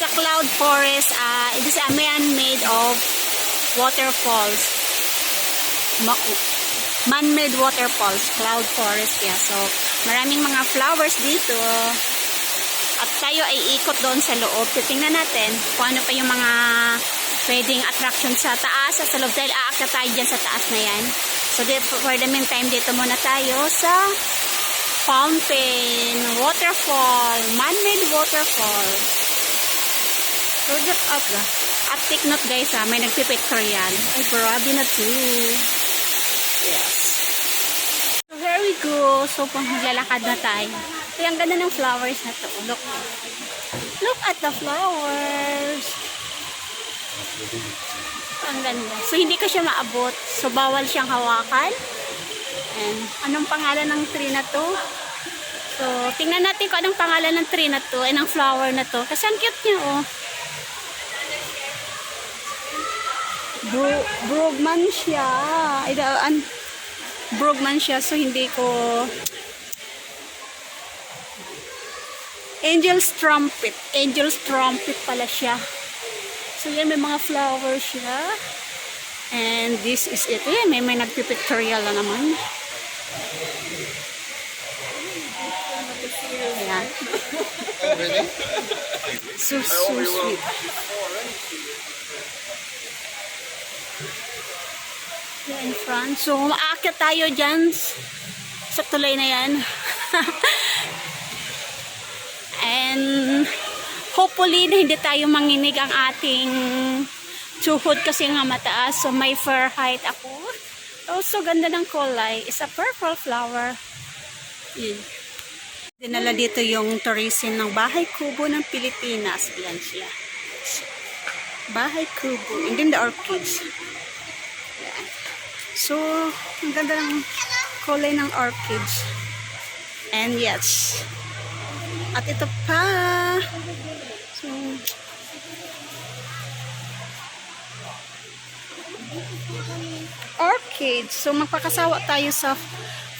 a cloud forest. It is a man-made of waterfalls. Man-made waterfalls. Cloud forest. Yeah. So, maraming mga flowers dito. At tayo ay ikot doon sa loob. Titingnan natin kung ano pa yung mga pwedeng attraction sa taas. Sa loob dahil aakyat tayo dyan sa taas na yan. So, for the meantime, dito muna tayo sa fountain, waterfall, man-made waterfall. So, at take note guys may nagpipicture yan. Ay, grabe na too. Yes. So, here we go. So, maglalakad na tayo. Kaya ang ganda ng flowers na to. Look. Look at the flowers. Ang ganda. So, hindi ka siya maabot. So, bawal siyang hawakan. And, anong pangalan ng tree na to? So, tingnan natin kung anong pangalan ng tree na to and ng flower na to. Kasi ang cute niya, oh. Brugmansia. Brugmansia. So, hindi ko... Angel's Trumpet. Angel's Trumpet pala siya. So, yan, may mga flowers siya. And this is it. Ayan, may nagpipictorial na naman. Ayan. So sweet. Yan in front. So, maakyat tayo dyan sa tulay na yan. And hopefully na hindi tayo manginig ang ating tuhod kasi nga mataas. So, may fur height ako. Also, ganda ng kulay. It's a purple flower. Yun. Dinala dito yung tourism ng Bahay Kubo ng Pilipinas. Yan siya. Bahay Kubo. And then the orchids. Yan. So, ang ganda ng kulay ng orchids. And yes. At ito pa. So, orchids. So, magpakasawa tayo sa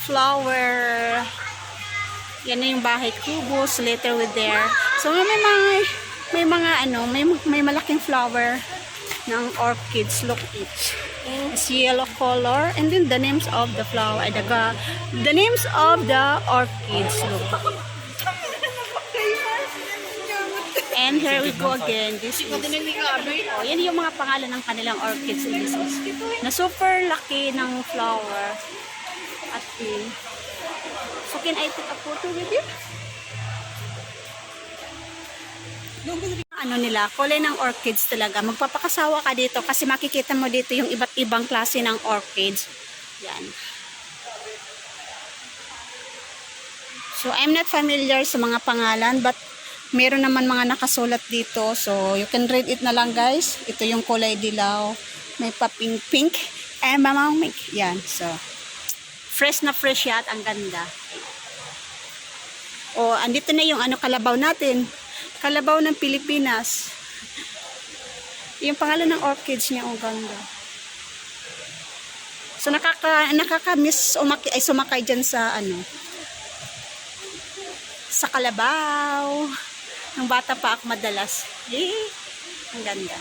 flower. Yan na yung Bahay Kubo. So, later with there. So, may malaking flower ng orchids. Look it. It's yellow color. And then the names of the flower. The names of the orchids. Look. And here we go again. This is, yan yung mga pangalan ng kanilang orchids. This is na super laki ng flower. At so can I take a photo with you? Ano nila, kulay ng orchids talaga. Magpapakasawa ka dito kasi makikita mo dito yung iba't ibang klase ng orchids. Yan. So I'm not familiar sa mga pangalan but meron naman mga nakasulat dito. So, you can read it na lang guys. Ito yung kulay dilaw. May pa pink and mamang pink. Yan. So, fresh na fresh yan. Ang ganda. O, andito na yung kalabaw natin. Kalabaw ng Pilipinas. Yung pangalan ng orchids niya. Ang ganda. So, nakaka-miss sumakay dyan sa sa kalabaw. Nung bata pa ako madalas. Ang ganda.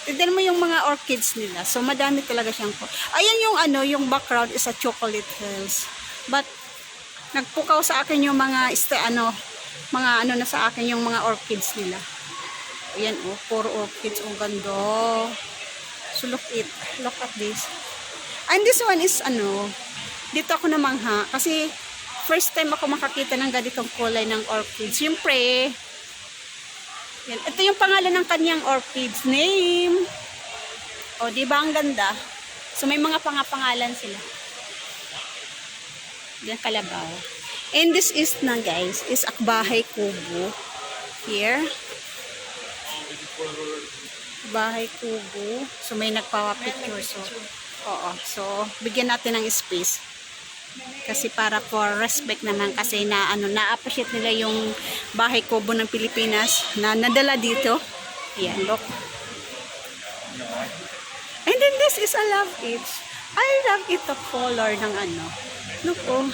Tignan mo yung mga orchids nila. So, madami talaga siyang. Ayan yung yung background is a chocolate hills. But, nagpukaw sa akin yung mga, na sa akin yung mga orchids nila. Ayan, puro orchids. Ang ganda. So, look at this. And this one is, dito ako namangha. Kasi, first time ako makakita ng ganitong kulay ng orchids. Siyempre, yan. Ito yung pangalan ng kanyang orchids name. O, di ba ang ganda? So, may mga pangalan sila. Yan, kalabaw. And this is na guys, is Bahay Kubo. Here. Bahay Kubo. So, may nagpawa-picture. So, oo. So, bigyan natin ng space. Kasi para for respect naman kasi na-appreciate nila yung Bahay Kubo ng Pilipinas na nadala dito. Yan, look. And then this is I love it. I love it the color ng Look, oh.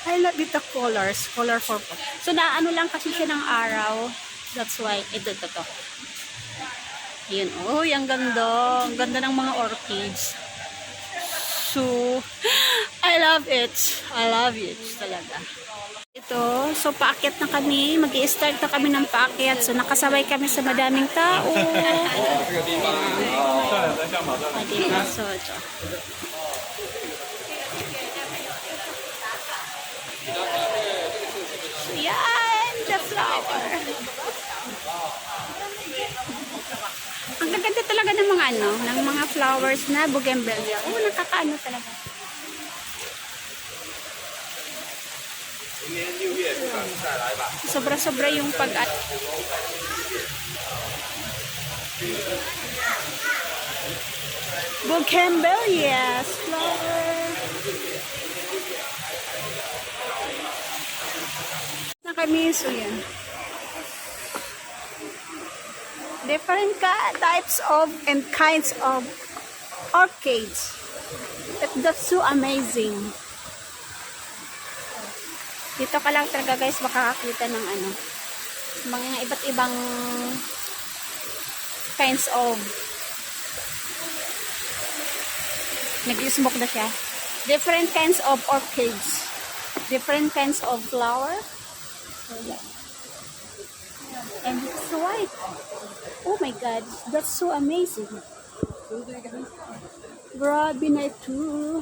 I love it the colors. Color purple. So, lang kasi siya ng araw. That's why, ito. Yun, oh, ang ganda. Ang ganda ng mga orchids. So, I love it. I love it talaga. Ito, so paakyat na kami. Mag-i-start na kami ng paakyat. So, nakasabay kami sa madaming tao. Diba? So, ito. Yan, the flower. Ang gaganda talaga ng mga ng mga flowers na bougainvillea. Oh, nakakaano talaga. Sobra-sobra yung pag-at. Bougainvillea flower. Na kami, so yan. Different types of and kinds of orchids. That's so amazing. Dito ka lang talaga guys makakakita ng mga iba't ibang kinds of nag-smoke na siya. Different kinds of orchids. Different kinds of flower. So, yeah. And it's white. Oh my God, that's so amazing. Grabe na ito.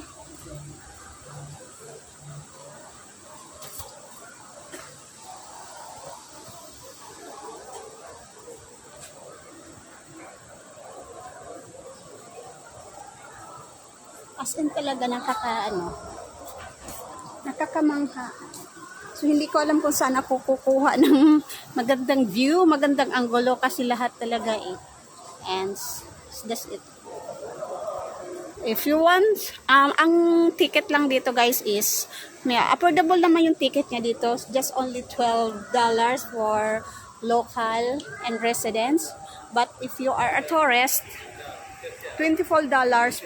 As in talaga nakakamangha. So, hindi ko alam kung saan ako kukuha ng magandang view, magandang angulo kasi lahat talaga And that's it. If you want, ang ticket lang dito guys is, affordable naman yung ticket niya dito. Just only $12 for local and residents. But if you are a tourist, $24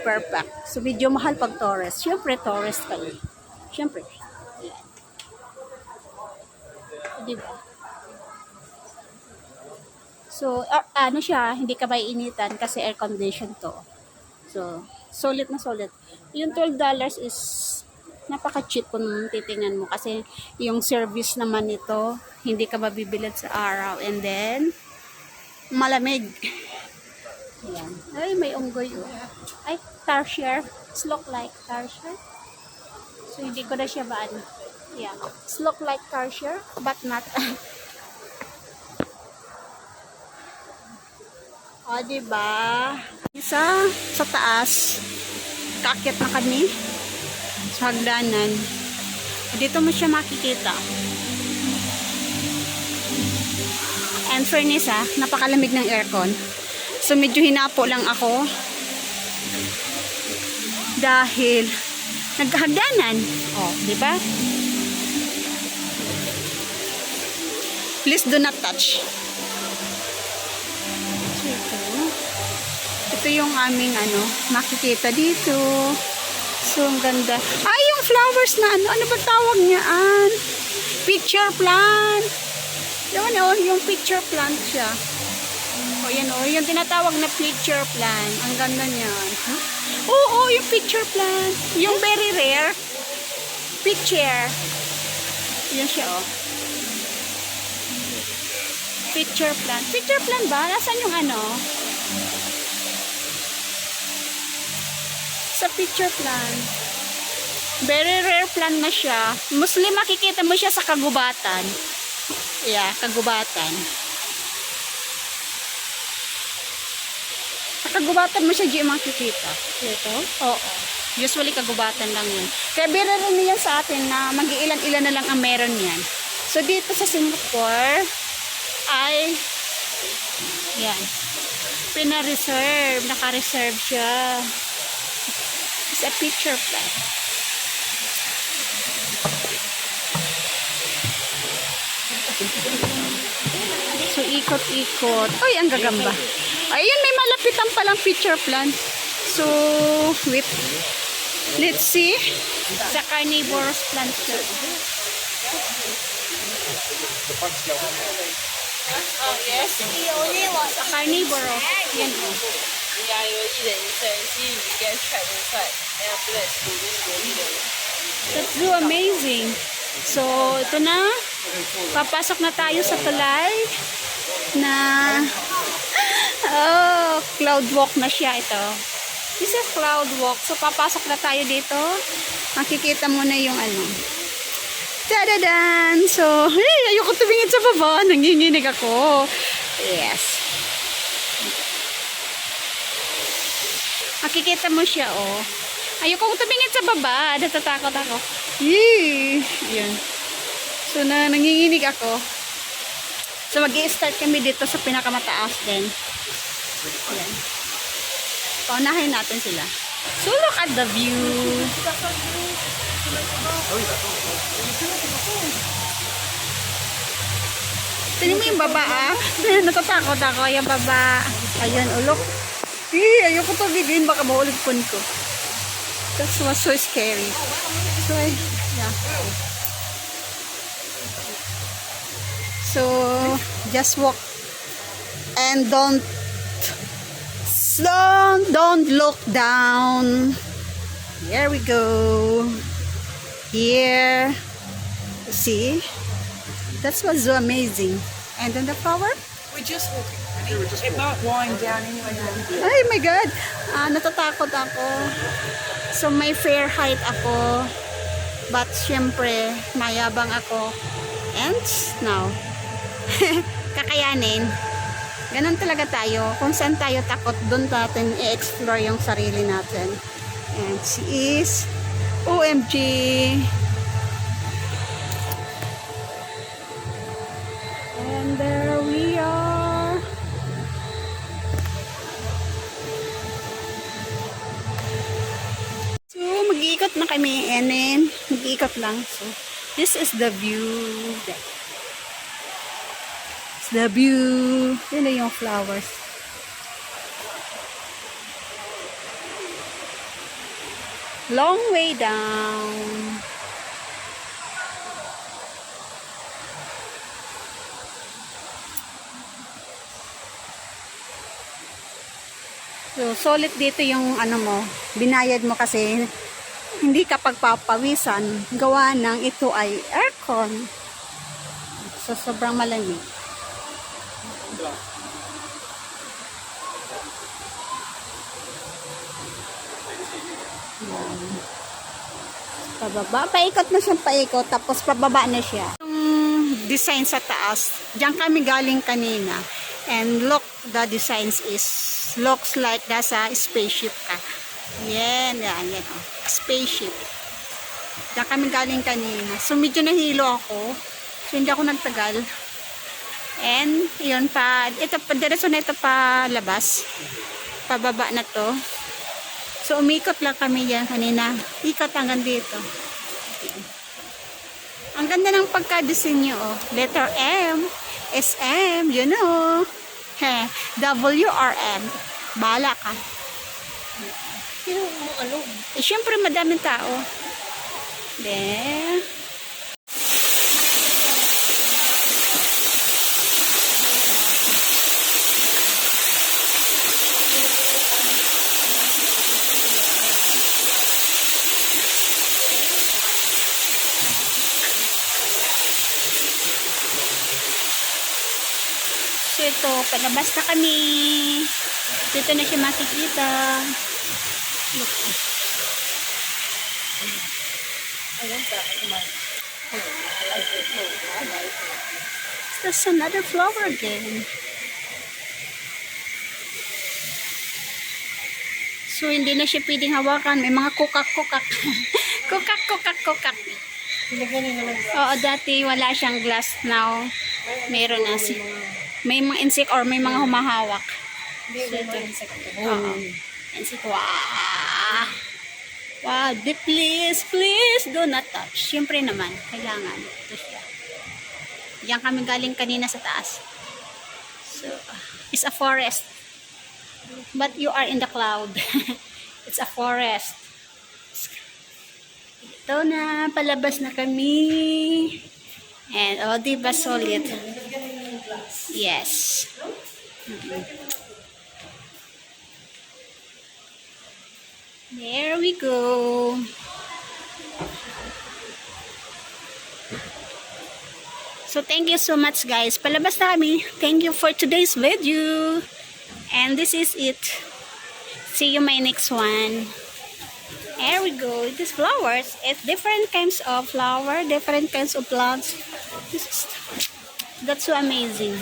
per pack. So, medyo mahal pag tourist. Siyempre, tourist kayo. Siyempre. Yan. Diba? So, siya, hindi ka maiinitan kasi air condition to. So, solid na solid. Yung $12 is napaka-cheap kung titingnan mo kasi yung service naman nito, hindi ka mabibilad sa araw. And then, malamig. Ayan. Ay, may unggoy. Ay, tarsier. It's look like tarsier. So, hindi ko na siya Yeah. It's look like tarsier, but not. O, diba? Isa sa taas. Kaakyat na kami. Sa hagdanan. Dito mo siya makikita. And fairness napakalamig ng aircon. So, medyo hinapo lang ako. Dahil, naghagdanan. O, diba? Please do not touch. Ito yung aming makikita dito. So, ang ganda. Ay, yung flowers na ano ba tawag niyaan? Picture plant. Yung picture plant siya. O, yan yung tinatawag na picture plant. Ang ganda niyan. Huh? Oo, yung picture plant. Yung very rare. Picture. Yan siya, Picture plant. Picture plant ba? Nasaan yung sa picture plant. Very rare plant na siya. Mostly makikita mo siya sa kagubatan. Yeah, kagubatan. Sa kagubatan mo siya di makikita. Ito? Oo. Usually kagubatan lang yun. Kaya very rare niyan sa atin na mag-iilan-ilan na lang ang meron yan. So dito sa Singapore ay yan. Pina-reserve. Naka-reserve siya. It's a picture plant. So, ikot-ikot. Ay, ang gagamba. Ayun, may malapitan palang picture plant. So, wait. Let's see. Sa carnivorous plant siya. Oh, yes? Sa carnivore. Yan o. Yeah, you'll eat it inside and see if you get trapped inside. And after that, go eat it. That's so amazing. So, ito na. Papasok na tayo sa tulay na cloud walk na siya ito. This is cloud walk. So, papasok na tayo dito. Makikita mo na yung ano. Tadadan! So, hey, ayoko tumingin sa baba. Nanginginig ako. Yes. Makikita mo siya, oh. Ayoko tumingin sa baba. Natatakot ako. Yee! Ayan. So, nanginginig ako. So, mag-i-start kami dito sa pinakamataas din. Ayan. Paunahin natin sila. So, look at the view. Tingnan mo yung baba, ah. Natatakot ako. Yung baba. Ayan, ulok. Ayoko tumigin. Baka mauligpon ko. That was so scary. So, yeah. So, just walk and don't look down. Here we go. Here. See? That's what's so amazing. And then the flower? We just walking. It's not lying down anyway. Ay my God. Natatakot ako. So may fair height ako. But syempre, mayabang ako. And now, kakayanin. Ganon talaga tayo. Kung saan tayo takot, doon natin i-explore yung sarili natin. And she is OMG. And there we are. So, mag-iikot na kami. And then, mag-iikot lang. So, this is the view. The view. Yun na yung flowers. Long way down. So, solid dito yung ano mo. Binayad mo kasi hindi ka pagpapawisan. Gawa ng ito ay aircon. So, sobrang malamig. Pababa. Paikot na siyang paikot. Tapos pababa na siya. Yung design sa taas. Diyan kami galing kanina. And look, the designs looks like nasa spaceship ka. Yan. Oh. Spaceship. Diyan kami galing kanina. So medyo nahilo ako. So hindi ako nagtagal. And yun pa. Ito pa. Diretso na ito pa labas. Pababa na to. So, umikot lang kami yan kanina. Ikot hanggang dito. Ang ganda ng pagka-disenyo, oh. Letter M, SM, you know. WRM. Bahala ka. Siyempre, madaming tao. Then, so ito, palabas na kami. Dito na siya makikita. Look. There's another flower again. So, hindi na siya pwedeng hawakan. May mga kukak-kukak. Kukak-kukak-kukak. Oo, dati wala siyang glass. Now, meron na siya. May mga insect or may mga humahawak. So, ito. Oo. Insect. Wow! Wow! Please do not touch. Siyempre naman, kailangan. Ito siya. Diyan kami galing kanina sa taas. So, it's a forest. But you are in the cloud. It's a forest. Ito na, palabas na kami. And, oh, diba solid? Yes. Mhm. There we go. So, thank you so much, guys. Palabas na kami. Thank you for today's video. And this is it. See you my next one. There we go. These flowers. It's different kinds of flower, different kinds of plants. That's so amazing.